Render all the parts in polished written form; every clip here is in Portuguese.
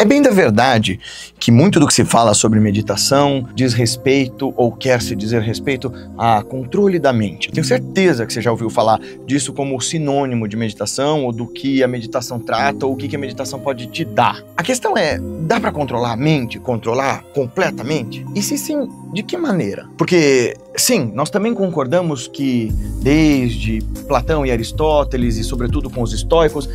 É bem da verdade que muito do que se fala sobre meditação diz respeito, ou quer se dizer respeito, a controle da mente. Tenho certeza que você já ouviu falar disso como sinônimo de meditação, ou do que a meditação trata, ou o que a meditação pode te dar. A questão é, dá para controlar a mente? Controlar completamente? E se sim, de que maneira? Porque, sim, nós também concordamos que desde Platão e Aristóteles, e sobretudo com os estoicos,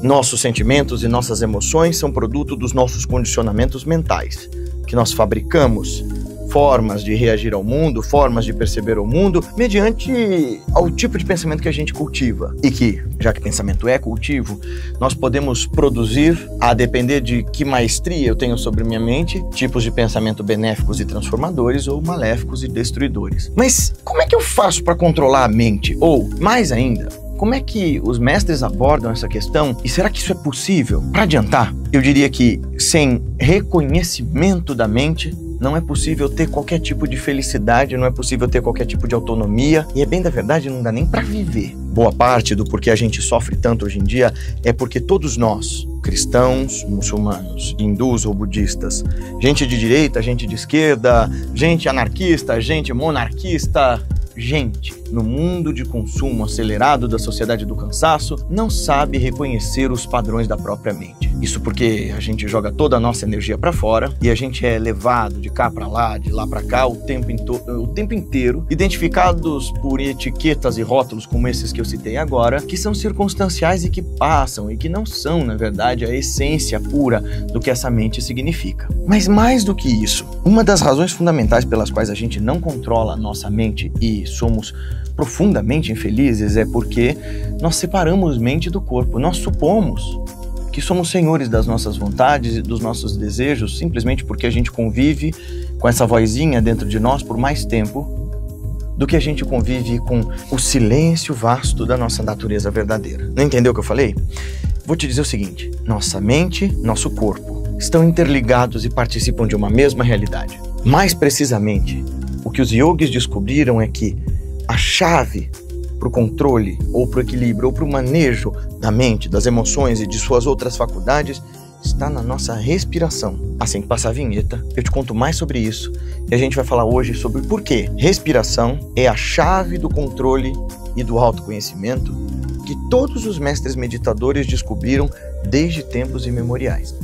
nossos sentimentos e nossas emoções são produto dos nossos condicionamentos mentais, que nós fabricamos formas de reagir ao mundo, formas de perceber o mundo, mediante ao tipo de pensamento que a gente cultiva. E que, já que pensamento é cultivo, nós podemos produzir, a depender de que maestria eu tenho sobre minha mente, tipos de pensamento benéficos e transformadores ou maléficos e destruidores. Mas como é que eu faço para controlar a mente? Ou, mais ainda, como é que os mestres abordam essa questão? E será que isso é possível? Para adiantar, eu diria que sem reconhecimento da mente, não é possível ter qualquer tipo de felicidade, não é possível ter qualquer tipo de autonomia. E é bem da verdade, não dá nem para viver. Boa parte do porquê a gente sofre tanto hoje em dia é porque todos nós, cristãos, muçulmanos, hindus ou budistas, gente de direita, gente de esquerda, gente anarquista, gente monarquista, gente no mundo de consumo acelerado da sociedade do cansaço não sabe reconhecer os padrões da própria mente. Isso porque a gente joga toda a nossa energia para fora e a gente é levado de cá para lá, de lá para cá o tempo inteiro, identificados por etiquetas e rótulos como esses que eu citei agora, que são circunstanciais e que passam e que não são, na verdade, a essência pura do que essa mente significa. Mas mais do que isso, uma das razões fundamentais pelas quais a gente não controla a nossa mente e somos profundamente infelizes é porque nós separamos mente do corpo. Nós supomos que somos senhores das nossas vontades e dos nossos desejos simplesmente porque a gente convive com essa vozinha dentro de nós por mais tempo do que a gente convive com o silêncio vasto da nossa natureza verdadeira. Não entendeu o que eu falei? Vou te dizer o seguinte: nossa mente, nosso corpo estão interligados e participam de uma mesma realidade. Mais precisamente, o que os yogis descobriram é que a chave para o controle, ou para o equilíbrio, ou para o manejo da mente, das emoções e de suas outras faculdades está na nossa respiração. Assim que passar a vinheta, eu te conto mais sobre isso e a gente vai falar hoje sobre por que respiração é a chave do controle e do autoconhecimento que todos os mestres meditadores descobriram desde tempos imemoriais.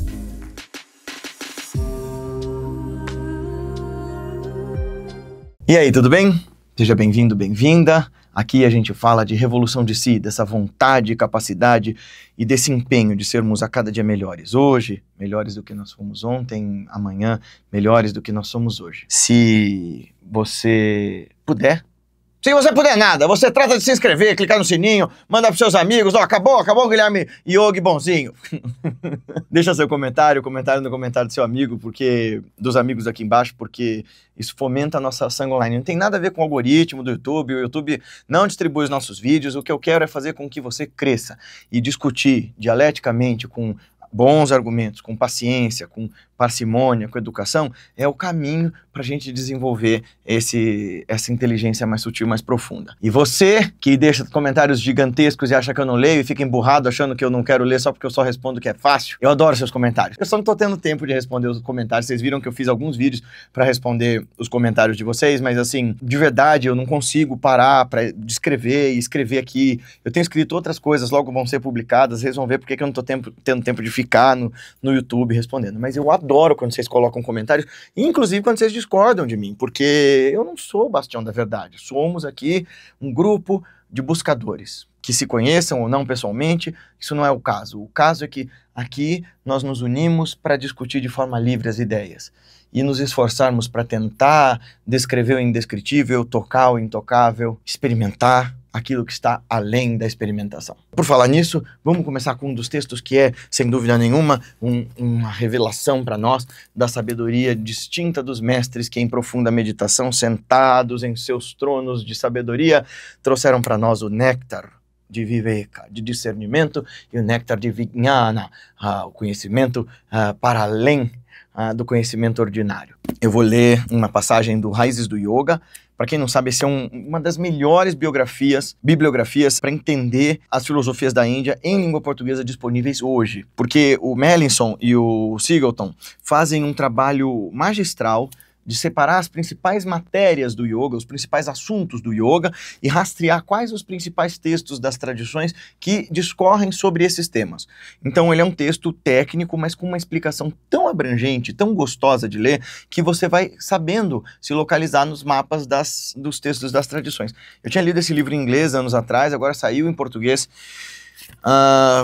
E aí, tudo bem? Seja bem-vindo, bem-vinda. Aqui a gente fala de revolução de si, dessa vontade, capacidade e desse empenho de sermos a cada dia melhores. Hoje, melhores do que nós fomos ontem, amanhã, melhores do que nós somos hoje. Se você puder, se você puder nada, você trata de se inscrever, clicar no sininho, mandar pros seus amigos, acabou o Guilherme Yogi bonzinho. Deixa seu comentário no comentário do seu amigo, dos amigos aqui embaixo, porque isso fomenta a nossa ação online. Não tem nada a ver com o algoritmo do YouTube, o YouTube não distribui os nossos vídeos, o que eu quero é fazer com que você cresça e discutir dialeticamente com bons argumentos, com paciência, com parcimônia, com educação, é o caminho para a gente desenvolver essa inteligência mais sutil, mais profunda. E você que deixa comentários gigantescos e acha que eu não leio e fica emburrado achando que eu não quero ler só porque eu só respondo o que é fácil, eu adoro seus comentários. Eu só não tô tendo tempo de responder os comentários. Vocês viram que eu fiz alguns vídeos para responder os comentários de vocês, mas assim, de verdade, eu não consigo parar para escrever e escrever aqui. Eu tenho escrito outras coisas, logo vão ser publicadas, vocês vão ver porque que eu não tô tendo tempo de ficar no YouTube respondendo. Mas eu adoro quando vocês colocam comentários, inclusive quando vocês discordam de mim, porque eu não sou o bastião da verdade. Somos aqui um grupo de buscadores, que se conheçam ou não pessoalmente, isso não é o caso. O caso é que aqui nós nos unimos para discutir de forma livre as ideias e nos esforçarmos para tentar descrever o indescritível, tocar o intocável, experimentar aquilo que está além da experimentação. Por falar nisso, vamos começar com um dos textos que é, sem dúvida nenhuma, uma revelação para nós da sabedoria distinta dos mestres que em profunda meditação, sentados em seus tronos de sabedoria, trouxeram para nós o néctar de viveka, de discernimento, e o néctar de vijnana, o conhecimento para além do conhecimento ordinário. Eu vou ler uma passagem do Raízes do Yoga. Para quem não sabe, esse é uma das melhores bibliografias para entender as filosofias da Índia em língua portuguesa disponíveis hoje. Porque o Melanson e o Singleton fazem um trabalho magistral de separar as principais matérias do yoga, os principais assuntos do yoga e rastrear quais os principais textos das tradições que discorrem sobre esses temas. Então ele é um texto técnico, mas com uma explicação tão abrangente, tão gostosa de ler, que você vai sabendo se localizar nos mapas dos textos das tradições. Eu tinha lido esse livro em inglês anos atrás, agora saiu em português.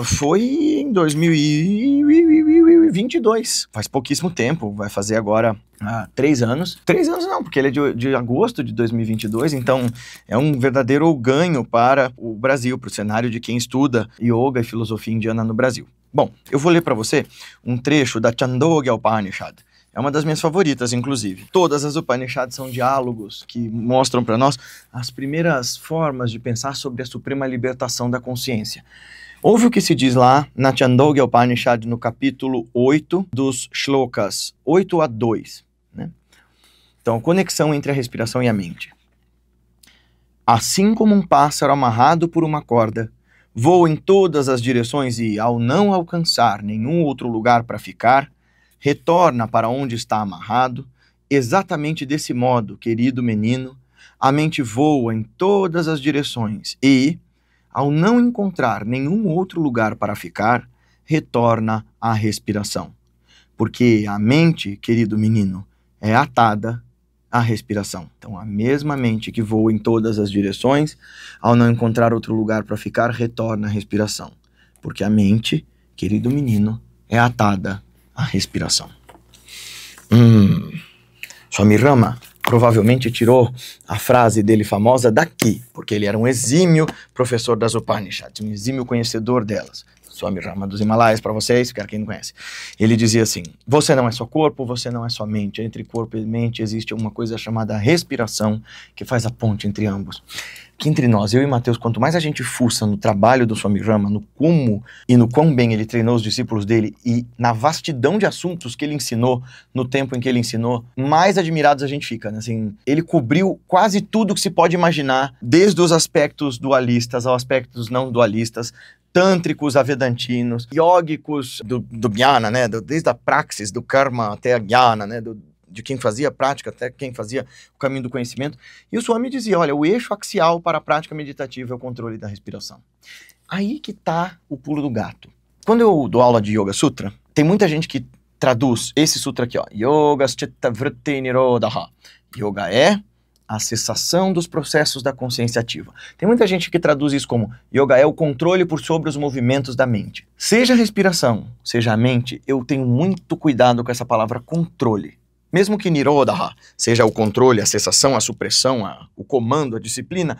Foi em 2022, faz pouquíssimo tempo, vai fazer agora 3 anos. 3 anos não, porque ele é de agosto de 2022, então é um verdadeiro ganho para o Brasil, para o cenário de quem estuda yoga e filosofia indiana no Brasil. Bom, eu vou ler para você um trecho da Chandogya Upanishad. É uma das minhas favoritas, inclusive. Todas as Upanishads são diálogos que mostram para nós as primeiras formas de pensar sobre a suprema libertação da consciência. Ouve o que se diz lá na Chandogya Upanishad, no capítulo 8, dos shlokas 8 a 2. Né? Então, conexão entre a respiração e a mente. Assim como um pássaro amarrado por uma corda, voa em todas as direções e, ao não alcançar nenhum outro lugar para ficar, retorna para onde está amarrado, exatamente desse modo, querido menino, a mente voa em todas as direções e, ao não encontrar nenhum outro lugar para ficar, retorna à respiração. Porque a mente, querido menino, é atada à respiração. Então, a mesma mente que voa em todas as direções, ao não encontrar outro lugar para ficar, retorna à respiração. Porque a mente, querido menino, é atada à respiração. Swami Rama provavelmente tirou a frase dele famosa daqui, porque ele era um exímio professor das Upanishads, um exímio conhecedor delas. Swami Rama dos Himalaias, para vocês, para quem não conhece. Ele dizia assim: você não é só corpo, você não é só mente. Entre corpo e mente existe uma coisa chamada respiração, que faz a ponte entre ambos. Que entre nós, eu e Mateus, quanto mais a gente fuça no trabalho do Swami Rama, no como e no quão bem ele treinou os discípulos dele e na vastidão de assuntos que ele ensinou no tempo em que ele ensinou, mais admirados a gente fica, né? Assim, ele cobriu quase tudo que se pode imaginar, desde os aspectos dualistas aos aspectos não dualistas, tântricos a vedantinos, yógicos do jnana, né? Desde a praxis, do karma até a jnana, né? De quem fazia a prática até quem fazia o caminho do conhecimento. E o Swami dizia, olha, o eixo axial para a prática meditativa é o controle da respiração. Aí que está o pulo do gato. Quando eu dou aula de Yoga Sutra, tem muita gente que traduz esse sutra aqui, ó, Yoga Chitta Vritti Nirodha. Yoga é a cessação dos processos da consciência ativa. Tem muita gente que traduz isso como yoga é o controle por sobre os movimentos da mente. Seja a respiração, seja a mente, eu tenho muito cuidado com essa palavra controle. Mesmo que Nirodha seja o controle, a cessação, a supressão, o comando, a disciplina,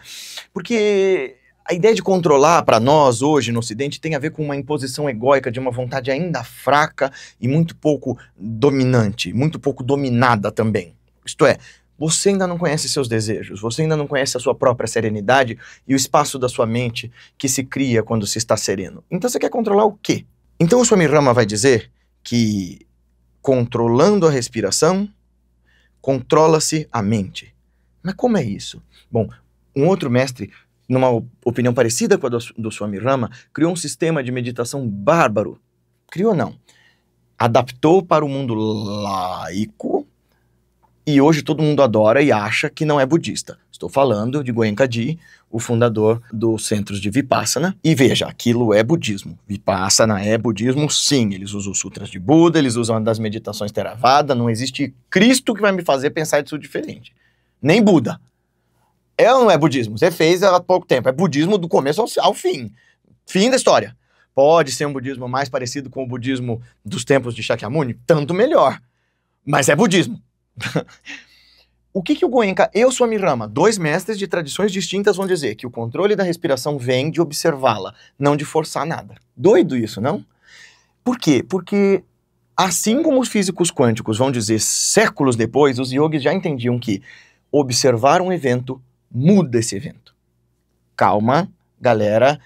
porque a ideia de controlar para nós hoje no Ocidente tem a ver com uma imposição egóica de uma vontade ainda fraca e muito pouco dominante, muito pouco dominada também. Isto é, você ainda não conhece seus desejos, você ainda não conhece a sua própria serenidade e o espaço da sua mente que se cria quando se está sereno. Então você quer controlar o quê? Então o Swami Rama vai dizer que controlando a respiração, controla-se a mente. Mas como é isso? Bom, um outro mestre, numa opinião parecida com a do Swami Rama, criou um sistema de meditação bárbaro. Criou não. Adaptou para o mundo laico e hoje todo mundo adora e acha que não é budista. Estou falando de Goenka-ji, o fundador dos centros de Vipassana. E veja, aquilo é budismo. Vipassana é budismo, sim. Eles usam os sutras de Buda, eles usam das meditações Theravada. Não existe Cristo que vai me fazer pensar disso diferente. Nem Buda. É ou não é budismo? Você fez há pouco tempo. É budismo do começo ao fim. Fim da história. Pode ser um budismo mais parecido com o budismo dos tempos de Shakyamuni? Tanto melhor. Mas é budismo. O que o Goenka e o Swami Rama, dois mestres de tradições distintas, vão dizer? Que o controle da respiração vem de observá-la, não de forçar nada. Doido isso, não? Por quê? Porque, assim como os físicos quânticos vão dizer séculos depois, os yogis já entendiam que observar um evento muda esse evento. Calma, galera,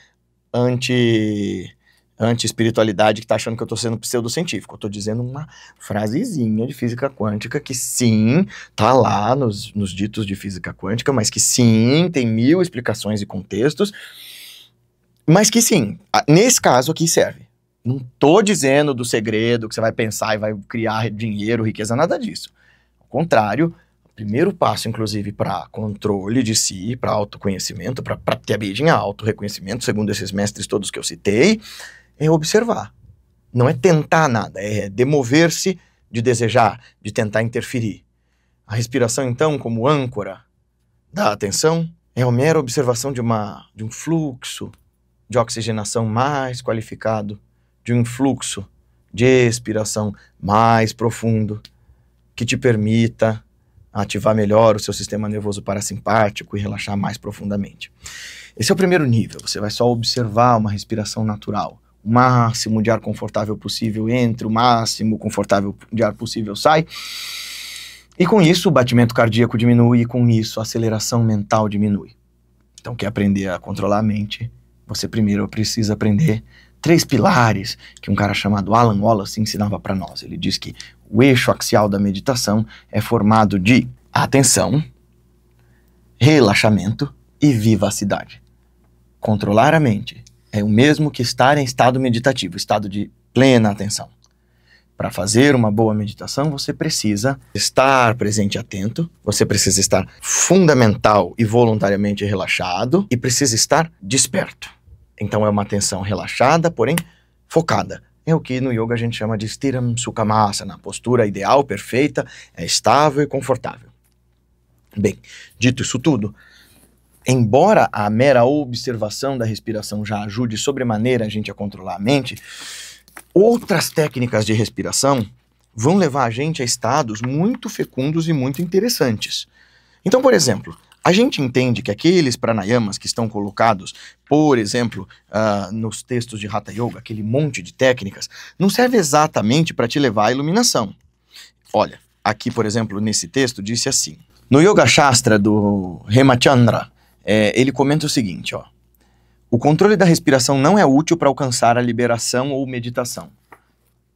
anti-espiritualidade que tá achando que eu tô sendo pseudocientífico. Eu tô dizendo uma frasezinha de física quântica que sim, tá lá nos ditos de física quântica, mas que sim, tem 1000 explicações e contextos, mas que sim, nesse caso aqui serve. Não tô dizendo do segredo que você vai pensar e vai criar dinheiro, riqueza, nada disso. Ao contrário, o primeiro passo, inclusive, para controle de si, para autoconhecimento, para pratiabhijna, auto-reconhecimento, segundo esses mestres todos que eu citei, é observar. Não é tentar nada, é demover-se de desejar, de tentar interferir. A respiração, então, como âncora da atenção, é a mera observação de um fluxo de oxigenação mais qualificado, de um fluxo de expiração mais profundo, que te permita ativar melhor o seu sistema nervoso parasimpático e relaxar mais profundamente. Esse é o primeiro nível, você vai só observar uma respiração natural. O máximo de ar confortável possível entra, o máximo confortável de ar possível sai. E com isso o batimento cardíaco diminui e com isso a aceleração mental diminui. Então quer aprender a controlar a mente, você primeiro precisa aprender 3 pilares que um cara chamado Alan Wallace ensinava para nós. Ele diz que o eixo axial da meditação é formado de atenção, relaxamento e vivacidade. Controlar a mente é o mesmo que estar em estado meditativo, estado de plena atenção. Para fazer uma boa meditação, você precisa estar presente e atento, você precisa estar fundamental e voluntariamente relaxado e precisa estar desperto. Então é uma atenção relaxada, porém focada. É o que no yoga a gente chama de Sthiram Sukhamasana, postura ideal, perfeita, é estável e confortável. Bem, dito isso tudo, embora a mera observação da respiração já ajude sobremaneira a gente a controlar a mente, outras técnicas de respiração vão levar a gente a estados muito fecundos e muito interessantes. Então, por exemplo, a gente entende que aqueles pranayamas que estão colocados, por exemplo, nos textos de Hatha Yoga, aquele monte de técnicas, não serve exatamente para te levar à iluminação. Olha, aqui, por exemplo, nesse texto, disse assim, no Yoga Shastra do Hemachandra, ele comenta o seguinte, ó, o controle da respiração não é útil para alcançar a liberação ou meditação.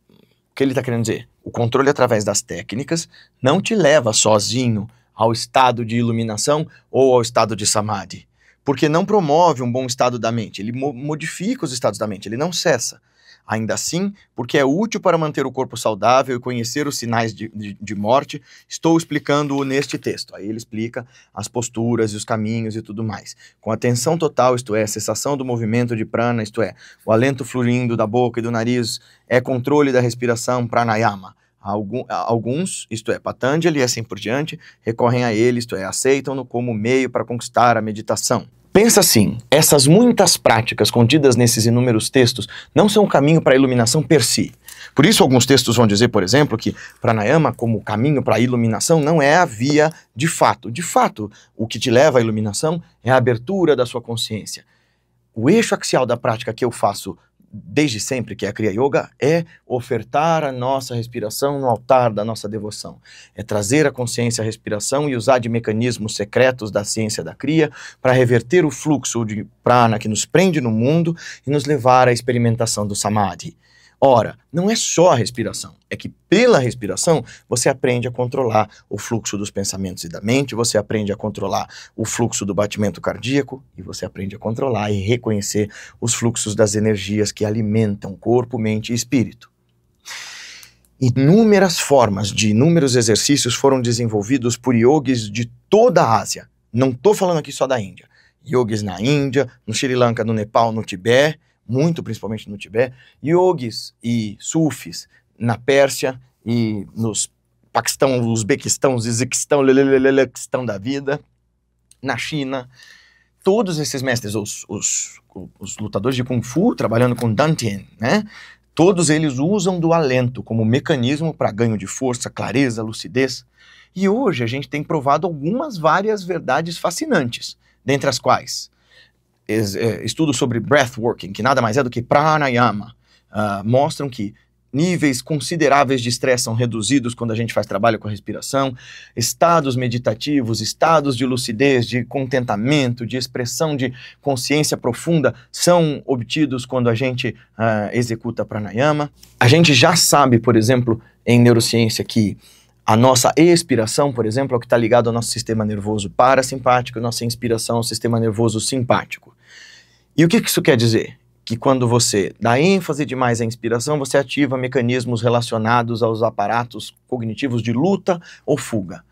O que ele está querendo dizer? O controle através das técnicas não te leva sozinho ao estado de iluminação ou ao estado de samadhi, porque não promove um bom estado da mente, ele modifica os estados da mente, ele não cessa. Ainda assim, porque é útil para manter o corpo saudável e conhecer os sinais de morte, estou explicando neste texto. Aí ele explica as posturas e os caminhos e tudo mais. Com atenção total, isto é, cessação do movimento de prana, isto é, o alento fluindo da boca e do nariz, é controle da respiração pranayama. Alguns, isto é, Patanjali e assim por diante, recorrem a ele, isto é, aceitam-no como meio para conquistar a meditação. Pensa assim, essas muitas práticas contidas nesses inúmeros textos não são o caminho para a iluminação per si. Por isso alguns textos vão dizer, por exemplo, que pranayama como caminho para a iluminação não é a via de fato. De fato, o que te leva à iluminação é a abertura da sua consciência. O eixo axial da prática que eu faço desde sempre, que é a Kriya Yoga, é ofertar a nossa respiração no altar da nossa devoção. É trazer a consciência à respiração e usar de mecanismos secretos da ciência da Kriya para reverter o fluxo de prana que nos prende no mundo e nos levar à experimentação do Samadhi. Ora, não é só a respiração, é que pela respiração você aprende a controlar o fluxo dos pensamentos e da mente, você aprende a controlar o fluxo do batimento cardíaco e você aprende a controlar e reconhecer os fluxos das energias que alimentam corpo, mente e espírito. Inúmeras formas de inúmeros exercícios foram desenvolvidos por yogis de toda a Ásia. Não estou falando aqui só da Índia. Yogis na Índia, no Sri Lanka, no Nepal, no Tibete, muito principalmente no Tibete, yogis e sufis na Pérsia e nos Paquistão, Uzbequistão, Ziziquistão da vida, na China. Todos esses mestres, os lutadores de Kung Fu, trabalhando com Dantian, né? Todos eles usam do alento como mecanismo para ganho de força, clareza, lucidez. E hoje a gente tem provado várias verdades fascinantes, dentre as quais estudos sobre breathworking, que nada mais é do que pranayama, mostram que níveis consideráveis de estresse são reduzidos quando a gente faz trabalho com a respiração, estados meditativos, estados de lucidez, de contentamento, de expressão de consciência profunda são obtidos quando a gente executa pranayama. A gente já sabe, por exemplo, em neurociência que a nossa expiração, por exemplo, é o que está ligado ao nosso sistema nervoso parasimpático, a nossa inspiração ao sistema nervoso simpático. E o que isso quer dizer? Que quando você dá ênfase demais à inspiração, você ativa mecanismos relacionados aos aparatos cognitivos de luta ou fuga.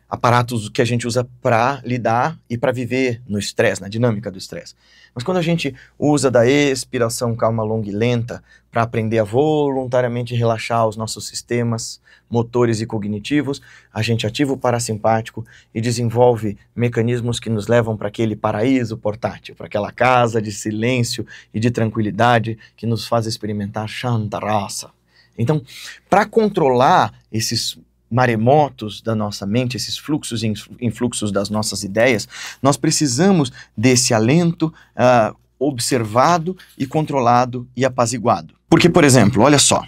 Aparatos que a gente usa para lidar e para viver no estresse, na dinâmica do estresse. Mas quando a gente usa da expiração calma, longa e lenta para aprender a voluntariamente relaxar os nossos sistemas motores e cognitivos, a gente ativa o parasimpático e desenvolve mecanismos que nos levam para aquele paraíso portátil, para aquela casa de silêncio e de tranquilidade que nos faz experimentar Shantarasa. Então, para controlar esses maremotos da nossa mente, esses fluxos e influxos das nossas ideias, nós precisamos desse alento observado e controlado e apaziguado. Porque, por exemplo, olha só,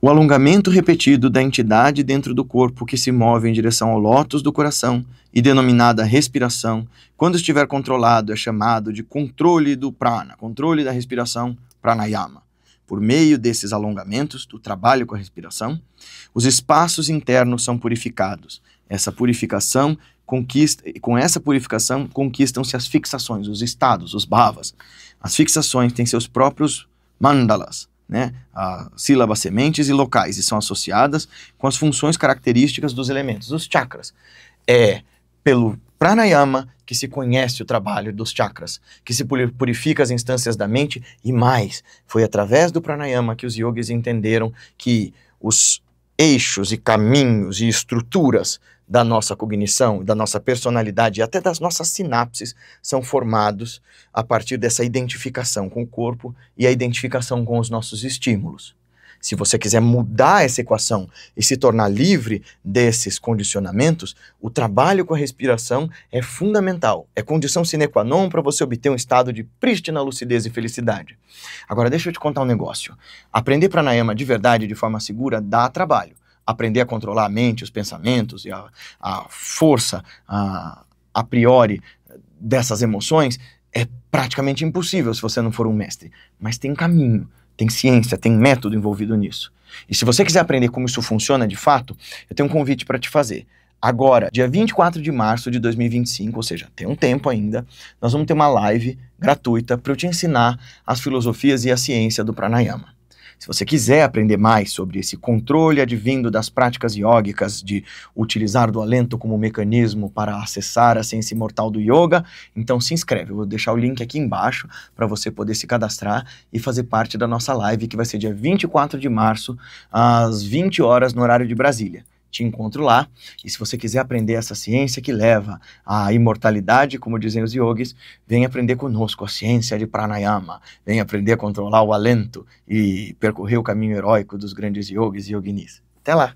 o alongamento repetido da entidade dentro do corpo que se move em direção ao lótus do coração e denominada respiração, quando estiver controlado, é chamado de controle do prana, controle da respiração, pranayama. Por meio desses alongamentos, do trabalho com a respiração, os espaços internos são purificados. Com essa purificação conquistam-se as fixações, os estados, os bhavas. As fixações têm seus próprios mandalas, né? Sílabas sementes e locais, e são associadas com as funções características dos elementos, os chakras. É pelo pranayama que se conhece o trabalho dos chakras, que se purifica as instâncias da mente, e mais, foi através do pranayama que os yogis entenderam que os eixos e caminhos e estruturas da nossa cognição, da nossa personalidade e até das nossas sinapses são formados a partir dessa identificação com o corpo e a identificação com os nossos estímulos. Se você quiser mudar essa equação e se tornar livre desses condicionamentos, o trabalho com a respiração é fundamental. É condição sine qua non para você obter um estado de prístina lucidez e felicidade. Agora, deixa eu te contar um negócio. Aprender pranayama de verdade, de forma segura, dá trabalho. Aprender a controlar a mente, os pensamentos e a força a priori dessas emoções é praticamente impossível se você não for um mestre. Mas tem caminho. Tem ciência, tem método envolvido nisso. E se você quiser aprender como isso funciona de fato, eu tenho um convite para te fazer. Agora, dia 24 de março de 2025, ou seja, tem um tempo ainda, nós vamos ter uma live gratuita para eu te ensinar as filosofias e a ciência do pranayama. Se você quiser aprender mais sobre esse controle advindo das práticas iógicas de utilizar do alento como mecanismo para acessar a ciência imortal do yoga, então se inscreve. Eu vou deixar o link aqui embaixo para você poder se cadastrar e fazer parte da nossa live, que vai ser dia 24 de março, às 20 horas no horário de Brasília. Te encontro lá, e se você quiser aprender essa ciência que leva à imortalidade, como dizem os yogis, vem aprender conosco a ciência de pranayama, vem aprender a controlar o alento e percorrer o caminho heróico dos grandes yogis e yoginis. Até lá!